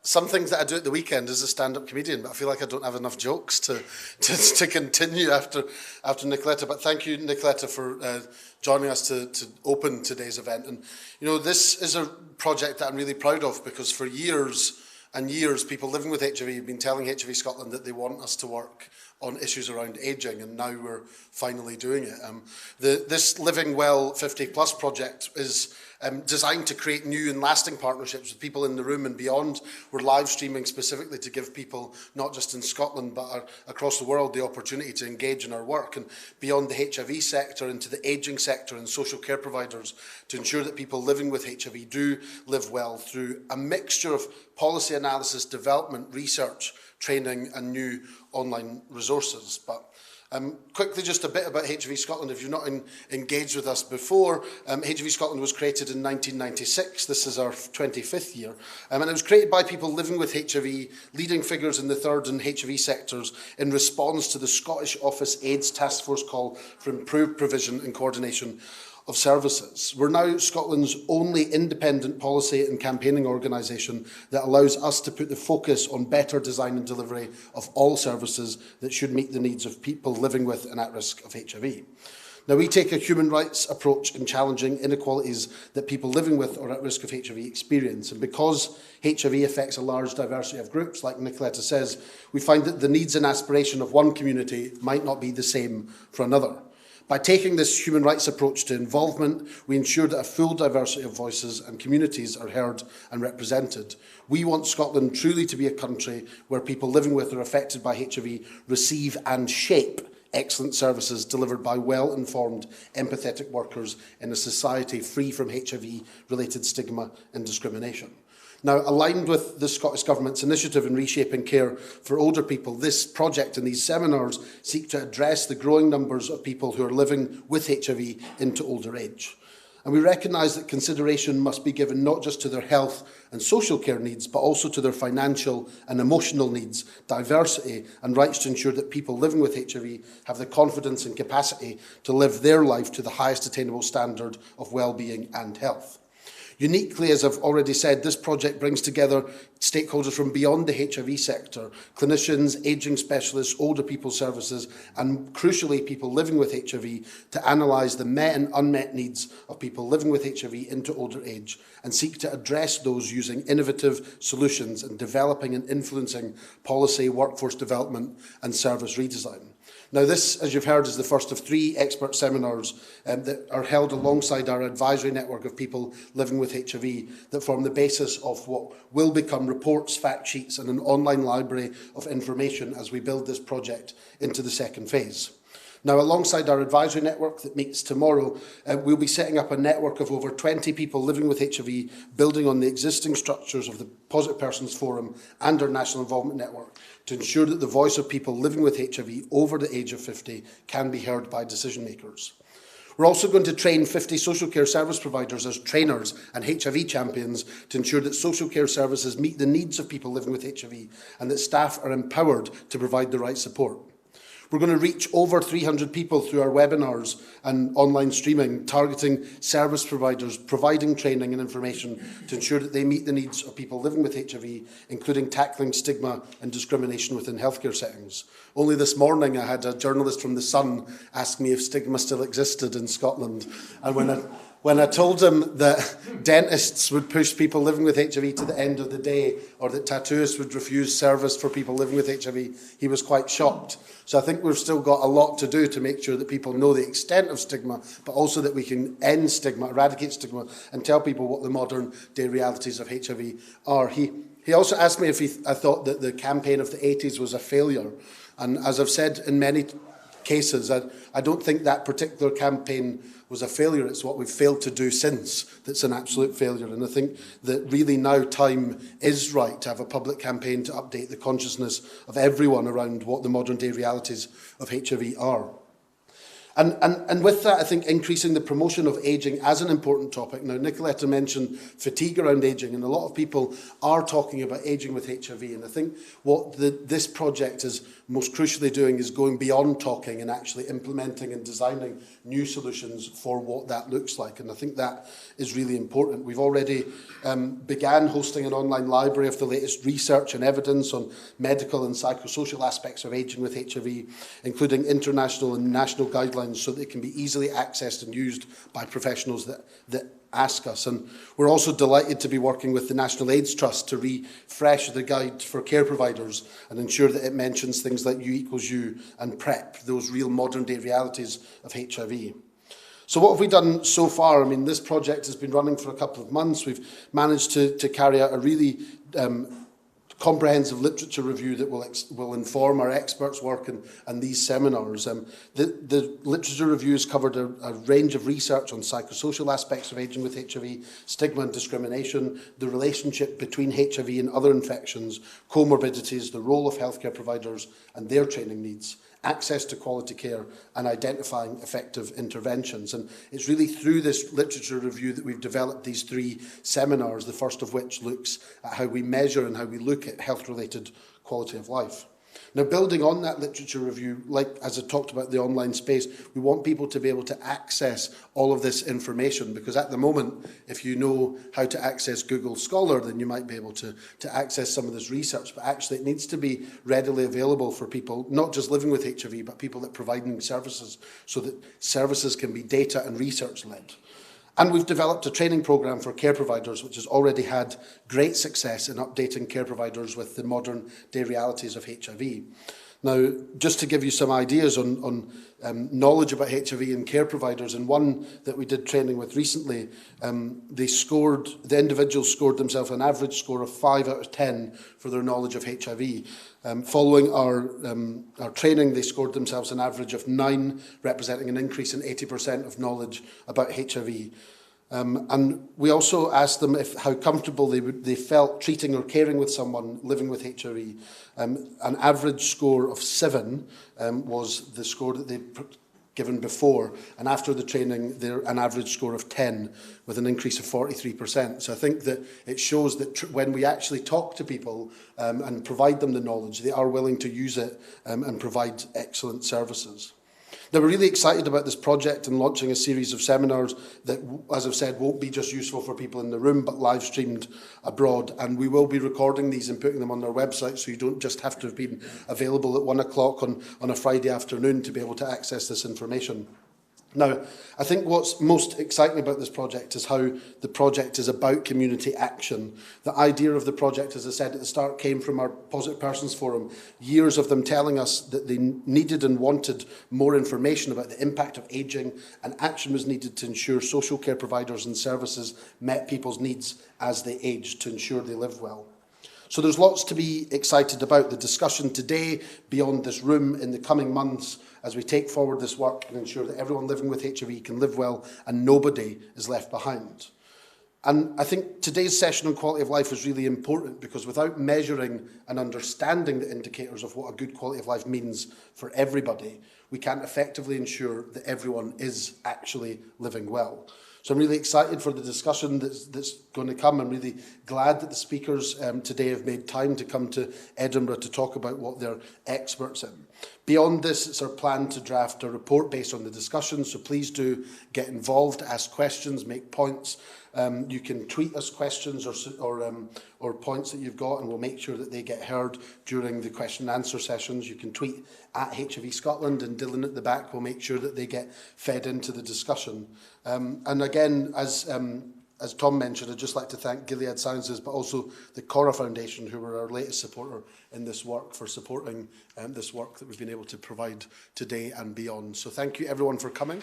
some things that I do at the weekend as a stand-up comedian, but I feel like I don't have enough jokes to continue after Nicoletta. But thank you, Nicoletta, for joining us to open today's event. And, you know, this is a project that I'm really proud of, because for years and years, people living with HIV have been telling HIV Scotland that they want us to work on issues around ageing, and now we're finally doing it. This Living Well 50 Plus project is designed to create new and lasting partnerships with people in the room and beyond. We're live streaming specifically to give people, not just in Scotland, but across the world, the opportunity to engage in our work, and beyond the HIV sector into the ageing sector and social care providers, to ensure that people living with HIV do live well through a mixture of policy analysis, development, research, training and new online resources. But quickly, just a bit about HIV Scotland. If you've not engaged with us before, HIV Scotland was created in 1996. This is our 25th year. And it was created by people living with HIV, leading figures in the third and HIV sectors, in response to the Scottish Office AIDS Task Force call for improved provision and coordination of services. We're now Scotland's only independent policy and campaigning organisation that allows us to put the focus on better design and delivery of all services that should meet the needs of people living with and at risk of HIV. Now, we take a human rights approach in challenging inequalities that people living with or at risk of HIV experience. And because HIV affects a large diversity of groups, like Nicoletta says, we find that the needs and aspiration of one community might not be the same for another. By taking this human rights approach to involvement, we ensure that a full diversity of voices and communities are heard and represented. We want Scotland truly to be a country where people living with or affected by HIV receive and shape excellent services delivered by well-informed, empathetic workers in a society free from HIV-related stigma and discrimination. Now, aligned with the Scottish Government's initiative in reshaping care for older people, this project and these seminars seek to address the growing numbers of people who are living with HIV into older age. And we recognise that consideration must be given not just to their health and social care needs, but also to their financial and emotional needs, diversity and rights to ensure that people living with HIV have the confidence and capacity to live their life to the highest attainable standard of well-being and health. Uniquely, as I've already said, this project brings together stakeholders from beyond the HIV sector, clinicians, ageing specialists, older people services, and crucially, people living with HIV, to analyse the met and unmet needs of people living with HIV into older age and seek to address those using innovative solutions and developing and influencing policy, workforce development and service redesign. Now, this, as you've heard, is the first of 3 expert seminars that are held alongside our advisory network of people living with HIV that form the basis of what will become reports, fact sheets and an online library of information as we build this project into the second phase. Now, alongside our advisory network that meets tomorrow, we'll be setting up a network of over 20 people living with HIV, building on the existing structures of the Positive Persons Forum and our National Involvement Network to ensure that the voice of people living with HIV over the age of 50 can be heard by decision makers. We're also going to train 50 social care service providers as trainers and HIV champions to ensure that social care services meet the needs of people living with HIV and that staff are empowered to provide the right support. We're going to reach over 300 people through our webinars and online streaming, targeting service providers, providing training and information to ensure that they meet the needs of people living with HIV, including tackling stigma and discrimination within healthcare settings. Only this morning I had a journalist from The Sun ask me if stigma still existed in Scotland. And when I told him that dentists would push people living with HIV to the end of the day, or that tattooists would refuse service for people living with HIV, he was quite shocked. So I think we've still got a lot to do to make sure that people know the extent of stigma, but also that we can end stigma, eradicate stigma, and tell people what the modern day realities of HIV are. He also asked me if I thought that the campaign of the 80s was a failure. And as I've said in many cases, I don't think that particular campaign was a failure. It's what we've failed to do since that's an absolute failure. And I think that really now time is right to have a public campaign to update the consciousness of everyone around what the modern day realities of HIV are. And with that, I think increasing the promotion of ageing as an important topic. Now, Nicoletta mentioned fatigue around ageing, and a lot of people are talking about ageing with HIV. And I think what this project is most crucially doing is going beyond talking and actually implementing and designing new solutions for what that looks like. And I think that is really important. We've already began hosting an online library of the latest research and evidence on medical and psychosocial aspects of ageing with HIV, including international and national guidelines, so they can be easily accessed and used by professionals that ask us. And we're also delighted to be working with the National AIDS Trust to refresh the guide for care providers and ensure that it mentions things like U equals U and PrEP, those real modern day realities of HIV. So what have we done so far? I mean, this project has been running for a couple of months. We've managed to carry out a really comprehensive literature review that will inform our experts' work and these seminars. The literature review has covered a range of research on psychosocial aspects of ageing with HIV, stigma and discrimination, the relationship between HIV and other infections, comorbidities, the role of healthcare providers and their training needs, access to quality care and identifying effective interventions. And it's really through this literature review that we've developed these 3 seminars, the first of which looks at how we measure and how we look at health-related quality of life. Now, building on that literature review, like as I talked about the online space, we want people to be able to access all of this information, because at the moment, if you know how to access Google Scholar, then you might be able to access some of this research, but actually it needs to be readily available for people, not just living with HIV, but people that are providing services, so that services can be data and research-led. And we've developed a training programme for care providers, which has already had great success in updating care providers with the modern day realities of HIV. Now, just to give you some ideas on knowledge about HIV and care providers, in one that we did training with recently, the individuals scored themselves an average score of 5 out of 10 for their knowledge of HIV. Following our training, they scored themselves an average of 9, representing an increase in 80% of knowledge about HIV. And we also asked them how comfortable they felt treating or caring with someone living with HIV. An average score of 7 was the score that they'd given before, and after the training, they're an average score of 10, with an increase of 43%. So I think that it shows that when we actually talk to people and provide them the knowledge, they are willing to use it and provide excellent services. Now, we're really excited about this project and launching a series of seminars that, as I've said, won't be just useful for people in the room, but live streamed abroad. And we will be recording these and putting them on our website, so you don't just have to have been available at 1 o'clock on a Friday afternoon to be able to access this information. Now, I think what's most exciting about this project is how the project is about community action. The idea of the project, as I said at the start, came from our Positive Persons Forum. Years of them telling us that they needed and wanted more information about the impact of ageing, and action was needed to ensure social care providers and services met people's needs as they aged to ensure they live well. So there's lots to be excited about. The discussion today, beyond this room, in the coming months, as we take forward this work and ensure that everyone living with HIV can live well and nobody is left behind. And I think today's session on quality of life is really important, because without measuring and understanding the indicators of what a good quality of life means for everybody, we can't effectively ensure that everyone is actually living well. So I'm really excited for the discussion that's going to come. I'm really glad that the speakers today have made time to come to Edinburgh to talk about what they're experts in. Beyond this, it's our plan to draft a report based on the discussion, so please do get involved, ask questions, make points. You can tweet us questions or points that you've got, and we'll make sure that they get heard during the question and answer sessions. You can tweet at HIV Scotland, and Dylan at the back will make sure that they get fed into the discussion. And again, as Tom mentioned, I'd just like to thank Gilead Sciences, but also the Cora Foundation, who were our latest supporter in this work, for supporting this work that we've been able to provide today and beyond. So thank you everyone for coming.